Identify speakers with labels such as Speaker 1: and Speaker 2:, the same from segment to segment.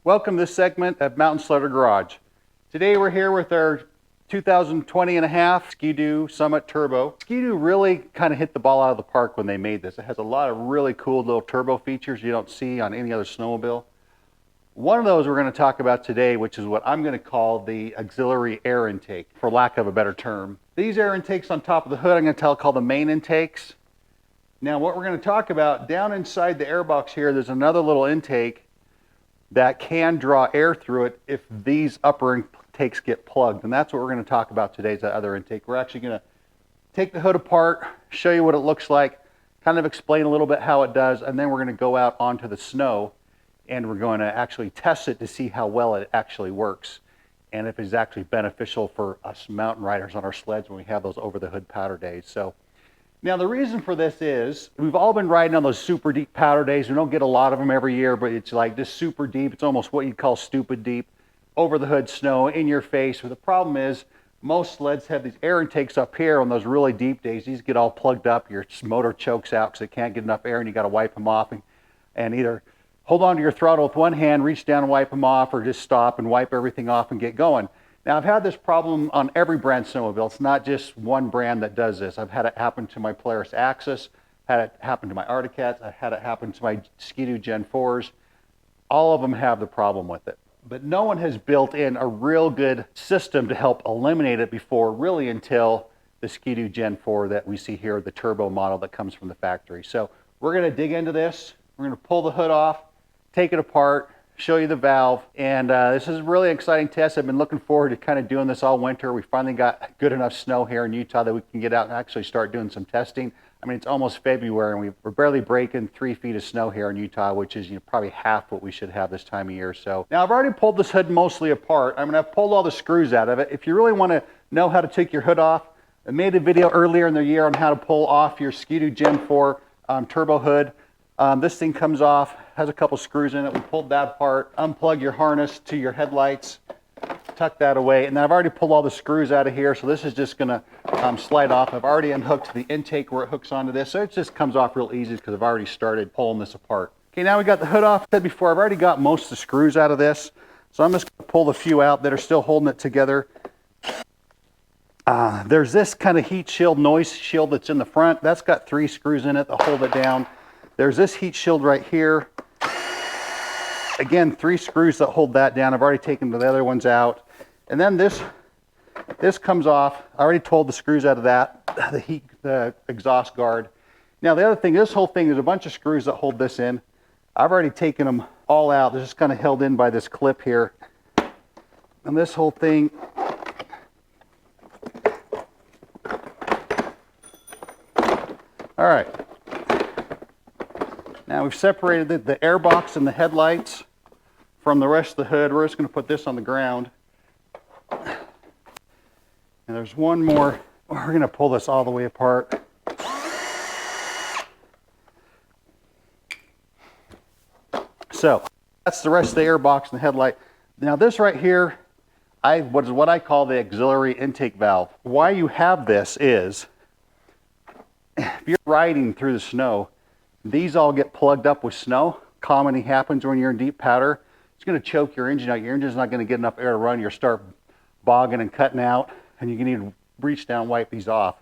Speaker 1: Welcome to this segment of Mountain Sledder Garage. Today we're here with our 2020 and a half Skidoo Summit Turbo. Skidoo really kind of hit the ball out of the park when they made this. It has a lot of really cool little turbo features you don't see on any other snowmobile. One of those we're going to talk about today, which is what I'm going to call the auxiliary air intake, for lack of a better term. These air intakes on top of the hood I'm going to call the main intakes. Now what we're going to talk about, down inside the airbox here, there's another little intake that can draw air through it if these upper intakes get plugged. And that's what we're going to talk about today, is that other intake. We're actually going to take the hood apart, show you what it looks like, kind of explain a little bit how it does, and then we're going to go out onto the snow and we're going to actually test it to see how well it actually works and if it's actually beneficial for us mountain riders on our sleds when we have those over the hood powder days. So now the reason for this is we've all been riding on those super deep powder days. We don't get a lot of them every year, but it's like this super deep. It's almost what you'd call stupid deep, over the hood snow, in your face. But the problem is most sleds have these air intakes up here on those really deep days. These get all plugged up. Your motor chokes out because it can't get enough air and you got to wipe them off and either hold on to your throttle with one hand, reach down and wipe them off, or just stop and wipe everything off and get going. Now, I've had this problem on every brand snowmobile. It's not just one brand that does this. I've had it happen to my Polaris Axis, had it happen to my Arctic Cats, I've had it happen to my Skidoo Gen 4s. All of them have the problem with it. But no one has built in a real good system to help eliminate it before, really until the Skidoo Gen 4 that we see here, the turbo model that comes from the factory. So we're going to dig into this. We're going to pull the hood off, take it apart, show you the valve, and this is a really exciting test. I've been looking forward to kind of doing this all winter. We finally got good enough snow here in Utah that we can get out and actually start doing some testing. I mean, it's almost February and we're barely breaking 3 feet of snow here in Utah, which is probably half what we should have this time of year. So now I've already pulled this hood mostly apart. I mean, I've pulled all the screws out of it. If you really want to know how to take your hood off, I made a video earlier in the year on how to pull off your Skidoo Gen 4 turbo hood. This thing comes off, has a couple screws in it. We pulled that apart, unplug your harness to your headlights, tuck that away, and then I've already pulled all the screws out of here, so this is just going to slide off. I've already unhooked the intake where it hooks onto this, so it just comes off real easy because I've already started pulling this apart. Okay, now we got the hood off. I said before, I've already got most of the screws out of this, so I'm just going to pull the few out that are still holding it together. There's this kind of heat shield, noise shield that's in the front. That's got 3 screws in it that hold it down. There's this heat shield right here. Again, 3 screws that hold that down. I've already taken the other ones out. And then this comes off. I already pulled the screws out of that, the exhaust guard. Now the other thing, this whole thing, there's a bunch of screws that hold this in. I've already taken them all out. They're just kind of held in by this clip here. And this whole thing, all right. Now we've separated the airbox and the headlights from the rest of the hood. We're just going to put this on the ground. And there's one more. We're going to pull this all the way apart. So that's the rest of the airbox and the headlight. Now this right here, what I call the auxiliary intake valve. Why you have this is, if you're riding through the snow, these all get plugged up with snow. Commonly happens when you're in deep powder. It's going to choke your engine out. Your engine's not going to get enough air to run. You'll start bogging and cutting out, and you can need to reach down and wipe these off.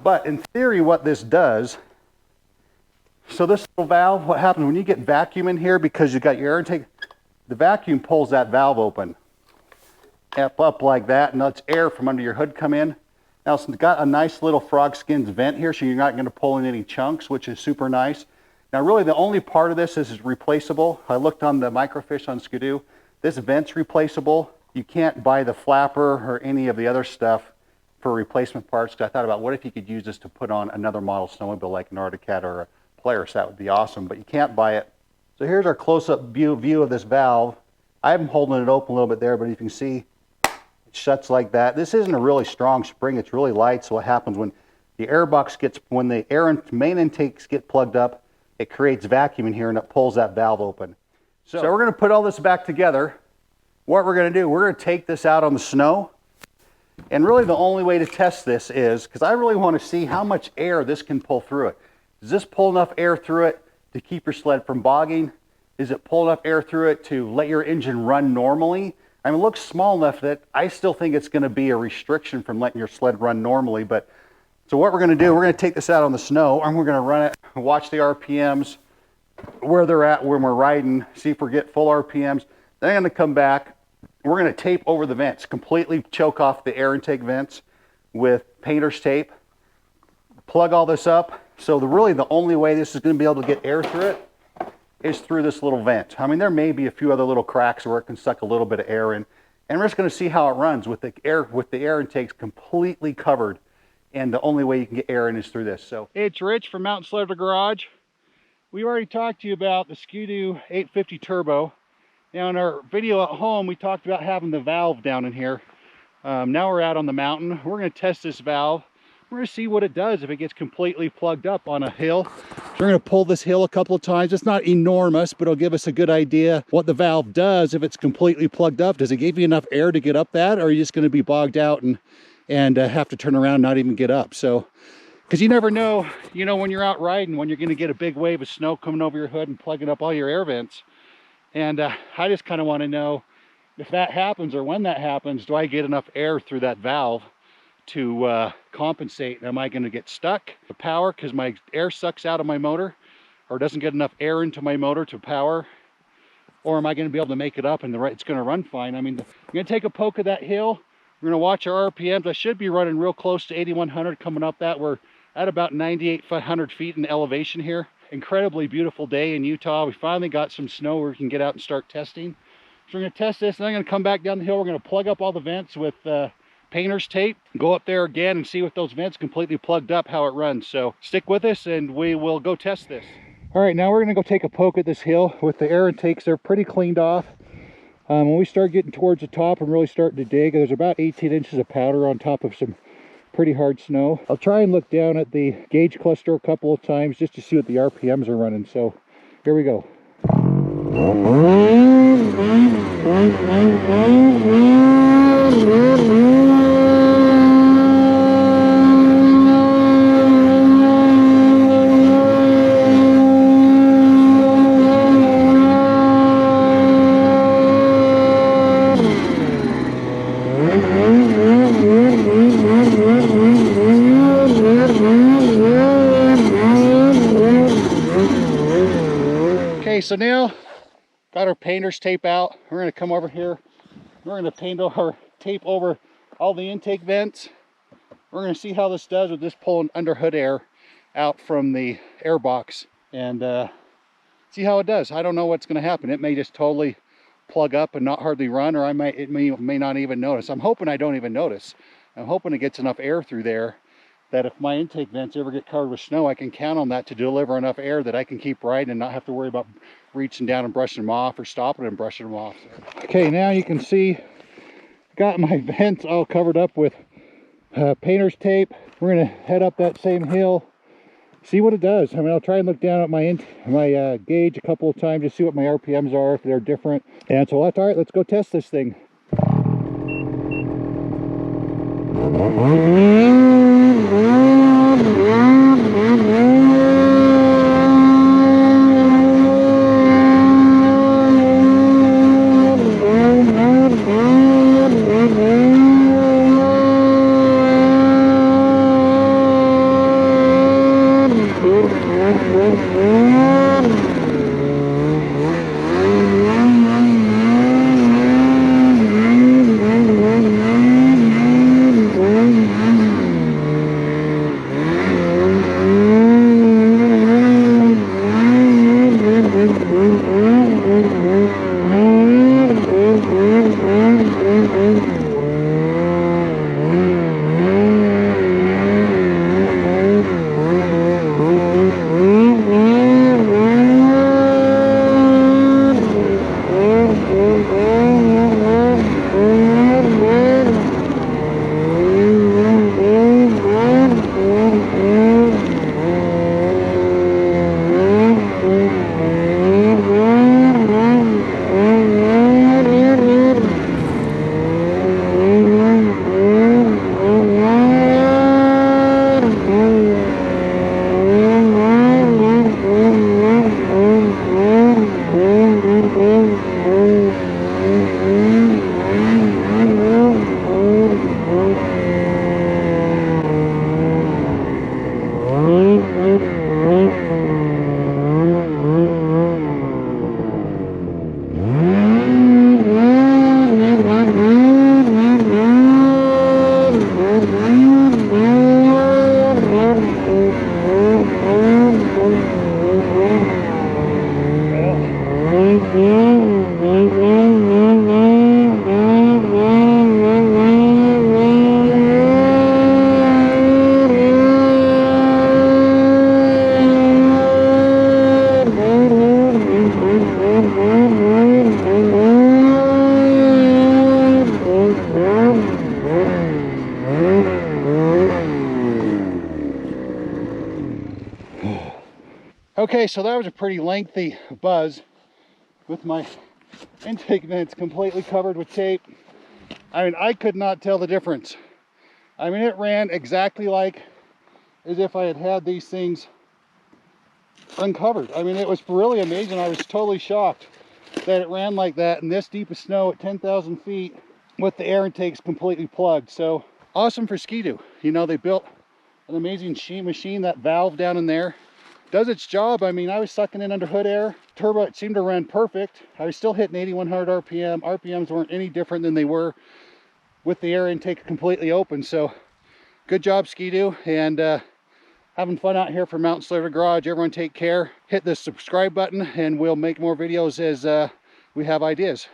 Speaker 1: But in theory, what this does, so this little valve, what happens when you get vacuum in here, because you got your air intake, the vacuum pulls that valve open, up like that, and lets air from under your hood come in. Now it's got a nice little frog skins vent here, so you're not going to pull in any chunks, which is super nice. Now really the only part of this is replaceable. I looked on the microfiche on Skidoo. This vent's replaceable. You can't buy the flapper or any of the other stuff for replacement parts. I thought about what if you could use this to put on another model snowmobile like an Arctic Cat or a Polaris. That would be awesome, but you can't buy it. So here's our close-up view of this valve. I am holding it open a little bit there, but you can see it shuts like that. This isn't a really strong spring. It's really light. So what happens when the airbox when the main intakes get plugged up, it creates vacuum in here and it pulls that valve open. So we're going to put all this back together. What we're going to do, we're going to take this out on the snow. And really the only way to test this is, because I really want to see how much air this can pull through it. Does this pull enough air through it to keep your sled from bogging Is it pulling enough air through it to let your engine run normally? I mean, it looks small enough that I still think it's going to be a restriction from letting your sled run normally. But so what we're going to do, we're going to take this out on the snow and we're going to run it, watch the RPMs, where they're at when we're riding, see if we get full RPMs. Then I'm going to come back. We're going to tape over the vents, completely choke off the air intake vents with painter's tape. Plug all this up. So really the only way this is going to be able to get air through it is through this little vent. I mean, there may be a few other little cracks where it can suck a little bit of air in. And we're just going to see how it runs with the air intakes completely covered. And the only way you can get air in is through this. So it's Rich from Mountain Sled Garage. We've already talked to you about the Skidoo 850 Turbo. Now in our video at home, we talked about having the valve down in here. Now we're out on the mountain. We're going to test this valve. We're going to see what it does if it gets completely plugged up on a hill. So we're going to pull this hill a couple of times. It's not enormous, but it'll give us a good idea what the valve does if it's completely plugged up. Does it give you enough air to get up that, or are you just going to be bogged out and have to turn around and not even get up? So, because you never know, when you're out riding, when you're going to get a big wave of snow coming over your hood and plugging up all your air vents. And I just kind of want to know if that happens, or when that happens, do I get enough air through that valve to compensate? Am I going to get stuck to power because my air sucks out of my motor, or doesn't get enough air into my motor to power? Or am I going to be able to make it up and it's going to run fine? I mean, I'm going to take a poke of that hill. We're going to watch our RPMs. I should be running real close to 8,100 coming up that. We're at about 9,800 feet in elevation here. Incredibly beautiful day in Utah. We finally got some snow where we can get out and start testing. So we're going to test this, and I'm going to come back down the hill. We're going to plug up all the vents with painter's tape, go up there again and see with those vents completely plugged up how it runs. So stick with us and we will go test this. All right, now we're going to go take a poke at this hill with the air intakes. They're pretty cleaned off. When we start getting towards the top and really starting to dig, there's about 18 inches of powder on top of some pretty hard snow. I'll try and look down at the gauge cluster a couple of times just to see what the RPMs are running. So here we go. Okay, so now got our painter's tape out. We're going to come over here. We're going to tape over all the intake vents. We're going to see how this does with this pulling under hood air out from the air box, and see how it does. I don't know what's going to happen. It may just totally plug up and not hardly run, or it may not even notice. I'm hoping I don't even notice. I'm hoping it gets enough air through there that if my intake vents ever get covered with snow, I can count on that to deliver enough air that I can keep riding and not have to worry about reaching down and brushing them off or stopping and brushing them off. Okay, now you can see got my vents all covered up with painter's tape. We're going to head up that same hill, see what it does. I mean, I'll try and look down at my gauge a couple of times to see what my RPMs are, if they're different. And so that's all right. Let's go test this thing. Okay, so that was a pretty lengthy buzz with my intake vents completely covered with tape. I mean, I could not tell the difference. I mean, it ran exactly like as if I had had these things uncovered. I mean, it was really amazing. I was totally shocked that it ran like that in this deep of snow at 10,000 feet with the air intakes completely plugged. So awesome for Skidoo. You know, they built an amazing machine. That valve down in there does its job. I mean, I was sucking in under hood air. Turbo, it seemed to run perfect. I was still hitting 8,100 RPM. RPMs weren't any different than they were with the air intake completely open. So good job, Skidoo, and having fun out here for Mountain Slater Garage. Everyone take care. Hit the subscribe button and we'll make more videos as we have ideas.